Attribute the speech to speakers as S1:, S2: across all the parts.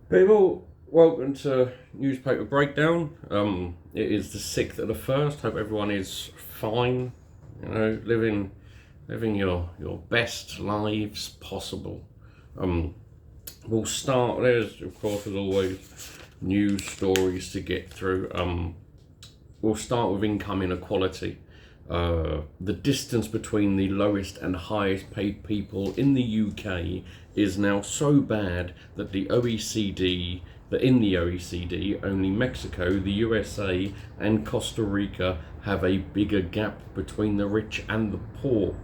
S1: People, welcome to Newspaper Breakdown. It is the 6th of the 1st. Hope everyone is fine. Living your best lives possible. We'll start. There's, of course, as always, news stories to get through. We'll start with income inequality. The distance between the lowest and highest paid people in the UK is now so bad that in the OECD, only Mexico, the USA, and Costa Rica have a bigger gap between the rich and the poor.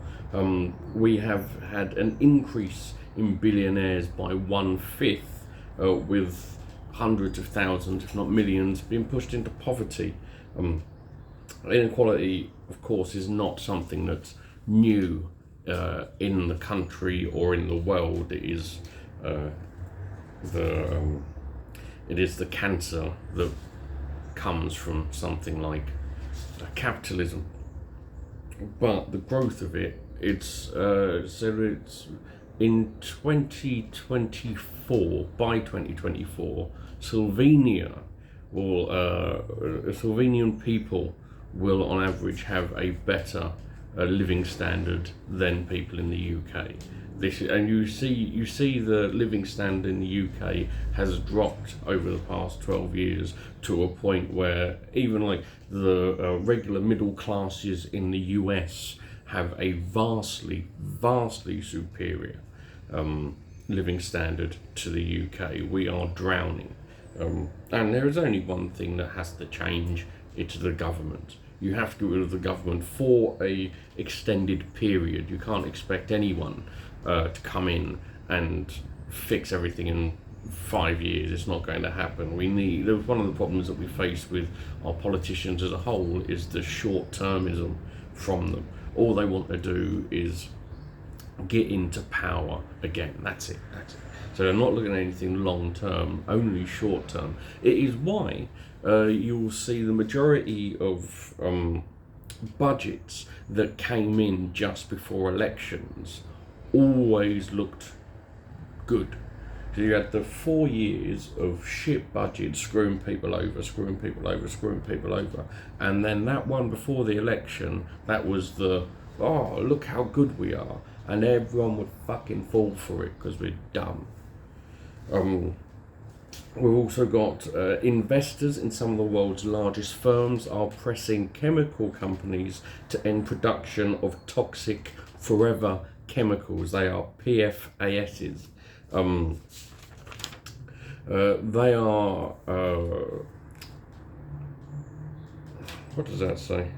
S1: We have had an increase in billionaires by 1/5, with hundreds of thousands, if not millions, being pushed into poverty. Inequality, of course, is not something that's new in the country or in the world. It is the cancer that comes from something like capitalism. But the growth of it's in 2024. By 2024, Slovenian people will on average have a better living standard than people in the UK. You see the living standard in the UK has dropped over the past 12 years to a point where even like the regular middle classes in the US have a vastly superior living standard to the UK. We are drowning. And there is only one thing that has to change. It's the government. You have to get rid of the government for a extended period. You can't expect anyone to come in and fix everything in 5 years. It's not going to happen. One of the problems that we face with our politicians as a whole is the short-termism from them. All they want to do is get into power again. That's it. So they're not looking at anything long term, only short term. It is why you'll see the majority of budgets that came in just before elections always looked good. So you had the 4 years of shit budget screwing people over, and then that one before the election, that was oh, look how good we are, and everyone would fucking fall for it because we're dumb. We've also got investors in some of the world's largest firms are pressing chemical companies to end production of toxic forever chemicals. They are PFASs. They are, what does that say?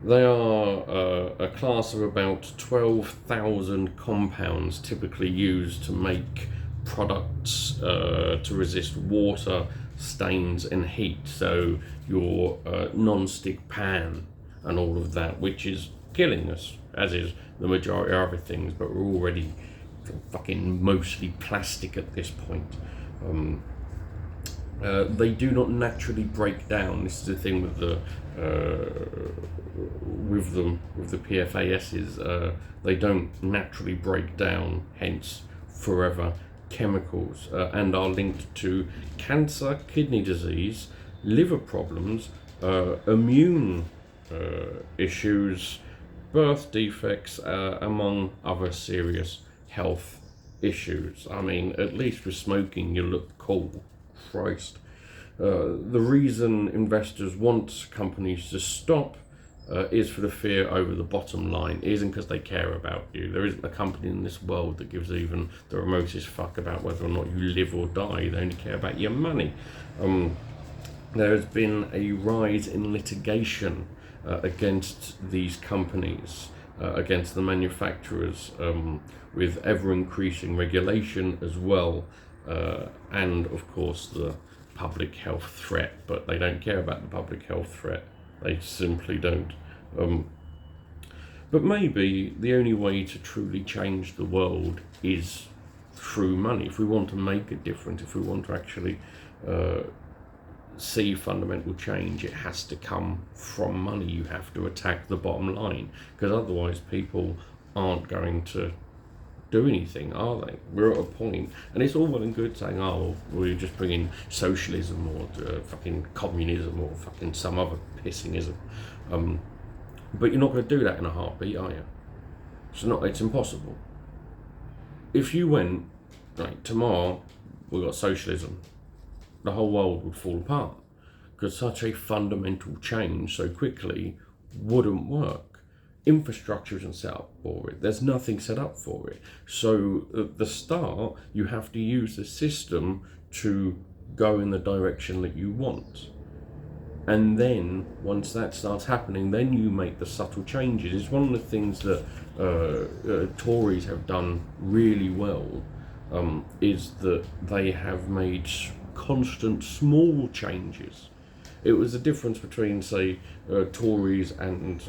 S1: They are a class of about 12,000 compounds typically used to make products to resist water, stains and heat. So your non-stick pan and all of that, which is killing us, as is the majority of other things, but we're already fucking mostly plastic at this point. They do not naturally break down. This is the thing with the PFASs. They don't naturally break down, hence forever chemicals, and are linked to cancer, kidney disease, liver problems, immune issues, birth defects, among other serious health issues. I mean, at least with smoking, you look cool. Christ. The reason investors want companies to stop is for the fear over the bottom line. It isn't because they care about you. There isn't a company in this world that gives even the remotest fuck about whether or not you live or die. They only care about your money. There has been a rise in litigation against these companies, against the manufacturers, with ever-increasing regulation as well, and of course the public health threat. But they don't care about the public health threat. They simply don't. But maybe the only way to truly change the world is through money. If we want to make a difference, if we want to actually see fundamental change, it has to come from money. You have to attack the bottom line, because otherwise people aren't going to do anything, are they? We're at a point, and it's all well and good saying, oh, we're just bringing socialism or fucking communism or fucking some other pissingism. But you're not going to do that in a heartbeat, are you? It's impossible. If you went, right, tomorrow we've got socialism, the whole world would fall apart, because such a fundamental change so quickly wouldn't work. Infrastructure isn't set up for it. There's nothing set up for it. So at the start, you have to use the system to go in the direction that you want. And then, once that starts happening, then you make the subtle changes. It's one of the things that Tories have done really well, is that they have made constant small changes. It was the difference between, say, Tories and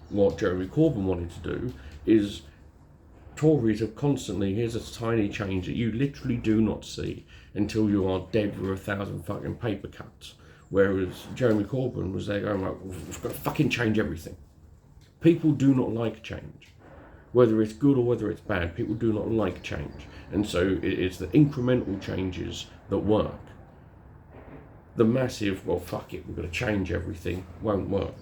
S1: what Jeremy Corbyn wanted to do, is Tories have constantly, here's a tiny change that you literally do not see until you are dead with 1,000 fucking paper cuts. Whereas Jeremy Corbyn was there going, like, we've got to fucking change everything. People do not like change. Whether it's good or whether it's bad, people do not like change. And so it's the incremental changes that work. The massive, well, fuck it, we've got to change everything, won't work.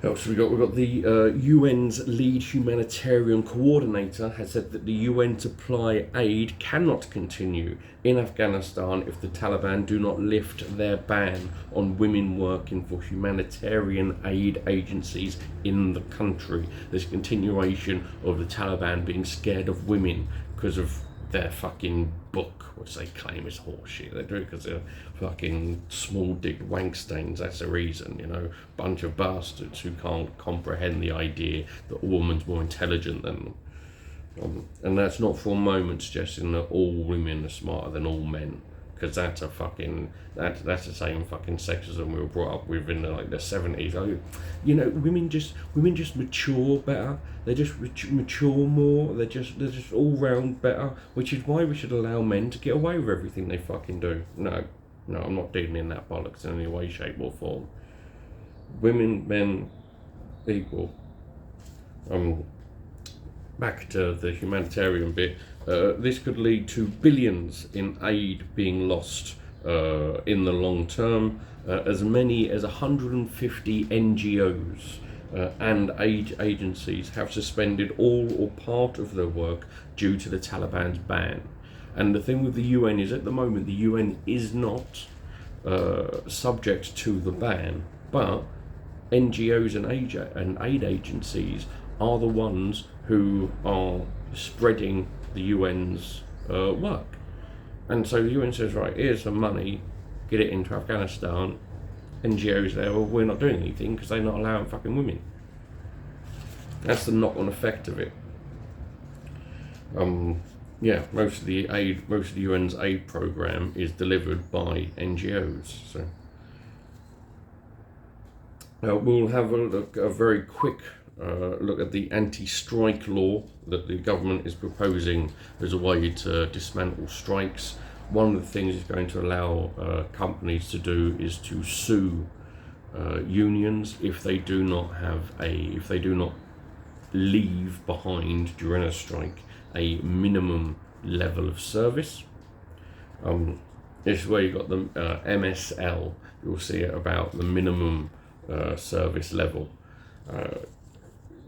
S1: What else have we got? We've got the UN's lead humanitarian coordinator has said that the UN supply aid cannot continue in Afghanistan if the Taliban do not lift their ban on women working for humanitarian aid agencies in the country. There's a continuation of the Taliban being scared of women because of their fucking book, which they claim is horseshit. They do it because they're fucking small-dicked wankstains. That's the reason, you know. Bunch of bastards who can't comprehend the idea that a woman's more intelligent than them. And that's not for a moment suggesting that all women are smarter than all men, because that's a fucking that's the same fucking sexism we were brought up with in the 70s. You know, women just mature better. They just mature more. They're just all round better, which is why we should allow men to get away with everything they fucking do. No, I'm not dealing in that bollocks in any way, shape or form. Women, men, equal. Back to the humanitarian bit. This could lead to billions in aid being lost in the long term. As many as 150 NGOs and aid agencies have suspended all or part of their work due to the Taliban's ban. And the thing with the UN is, at the moment, the UN is not subject to the ban, but NGOs and aid agencies are the ones who are spreading the UN's work. And so the UN says, right, here's some money, get it into Afghanistan. NGOs there, well, we're not doing anything because they're not allowing fucking women. That's the knock-on effect of it. Most of the UN's aid program is delivered by NGOs. So we'll have a very quick look at the anti-strike law that the government is proposing as a way to dismantle strikes. One of the things it's going to allow companies to do is to sue unions if they do not leave behind during a strike a minimum level of service. This is where you've got the MSL. You'll see it about the minimum service level.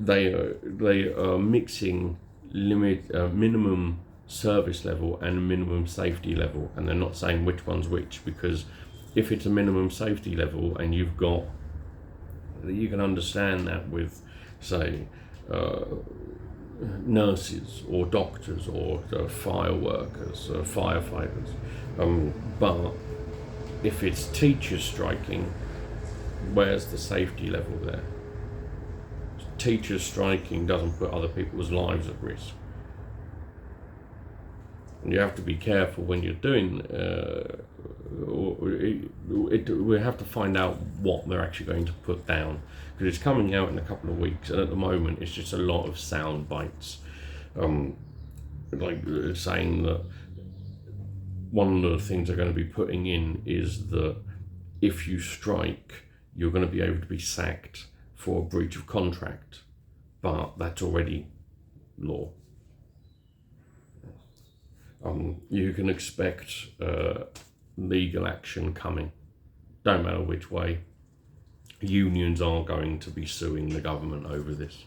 S1: They are mixing minimum service level and minimum safety level, and they're not saying which one's which, because if it's a minimum safety level and you can understand that with, say, nurses or doctors or fire workers, firefighters, but if it's teachers striking, where's the safety level there? Teachers striking doesn't put other people's lives at risk. And you have to be careful when you're doing we have to find out what they're actually going to put down, because it's coming out in a couple of weeks, and at the moment it's just a lot of sound bites, saying that one of the things they're going to be putting in is that if you strike, you're going to be able to be sacked for a breach of contract, but that's already law. You can expect legal action coming. Don't matter which way. Unions are going to be suing the government over this,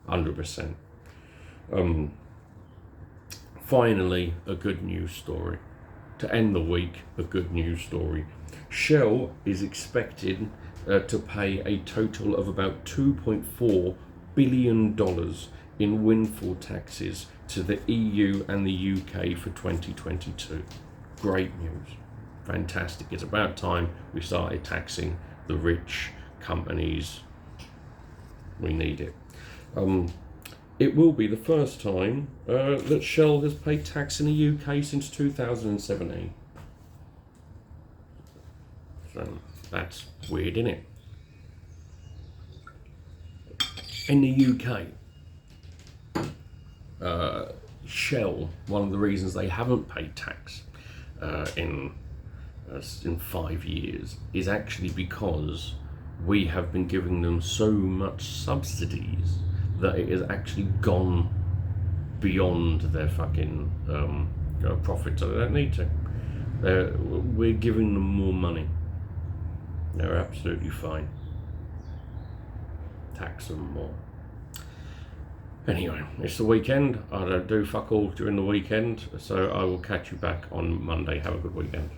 S1: 100%. Finally, a good news story. To end the week, a good news story. Shell is expected to pay a total of about $2.4 billion in windfall taxes to the EU and the UK for 2022. Great news. Fantastic. It's about time we started taxing the rich companies. We need it. It will be the first time that Shell has paid tax in the UK since 2017. So that's weird, isn't it? In the UK, Shell, one of the reasons they haven't paid tax in 5 years is actually because we have been giving them so much subsidies that it has actually gone beyond their fucking profit, so they don't need to. We're giving them more money. They're absolutely fine. Tax them more. Anyway, it's the weekend. I don't do fuck all during the weekend, so I will catch you back on Monday. Have a good weekend.